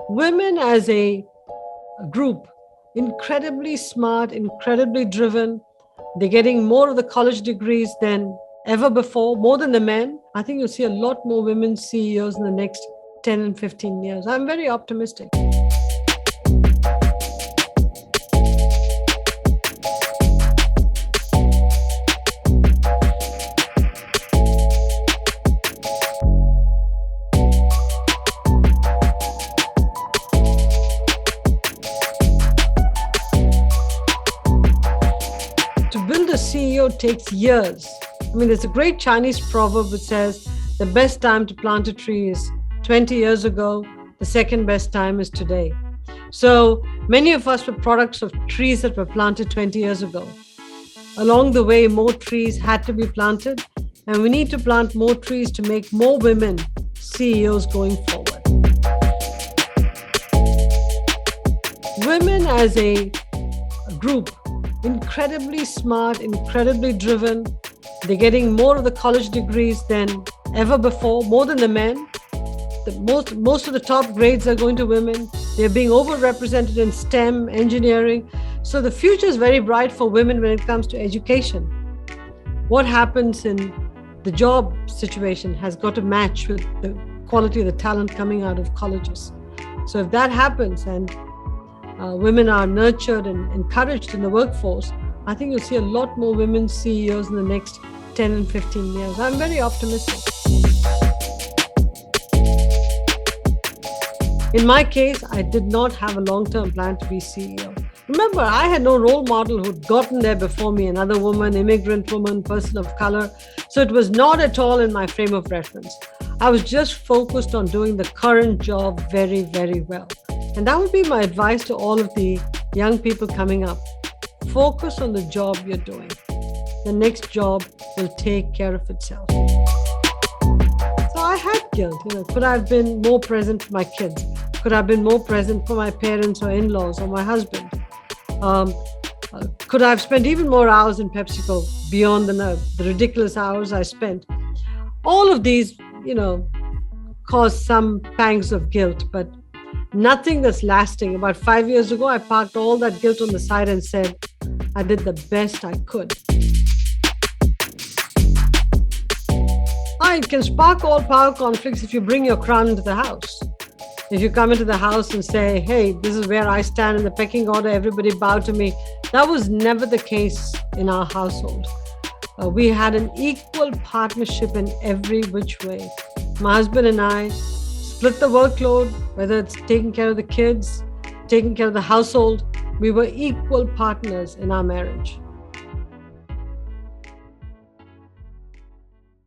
Women as a group, incredibly smart, incredibly driven. They're getting more of the college degrees than ever before, more than the men. I think you'll see a lot more women CEOs in the next 10 and 15 years. I'm very optimistic. To build a CEO takes years. I mean, there's a great Chinese proverb which says the best time to plant a tree is 20 years ago, the second best time is today. So many of us were products of trees that were planted 20 years ago. Along the way, more trees had to be planted, and we need to plant more trees to make more women CEOs going forward. Women as a group, incredibly smart, incredibly driven. They're getting more of the college degrees than ever before, more than the men. Most of the top grades are going to women. They're being overrepresented in STEM, engineering. So the future is very bright for women when it comes to education. What happens in the job situation has got to match with the quality of the talent coming out of colleges. So if that happens and women are nurtured and encouraged in the workforce, I think you'll see a lot more women CEOs in the next 10 and 15 years. I'm very optimistic. In my case, I did not have a long-term plan to be CEO. Remember, I had no role model who'd gotten there before me, another woman, immigrant woman, person of color. So it was not at all in my frame of reference. I was just focused on doing the current job very, very well. And that would be my advice to all of the young people coming up. Focus on the job you're doing. The next job will take care of itself. So I had guilt. Could I have been more present for my kids? Could I have been more present for my parents or in-laws or my husband? Could I have spent even more hours in PepsiCo beyond the ridiculous hours I spent? All of these, cause some pangs of guilt, but nothing that's lasting. About 5 years ago, I parked all that guilt on the side and said, I did the best I could. It can spark all power conflicts if you bring your crown into the house. If you come into the house and say, hey, this is where I stand in the pecking order, everybody bow to me. That was never the case in our household. We had an equal partnership in every which way. My husband and I split the workload, whether it's taking care of the kids, taking care of the household. We were equal partners in our marriage.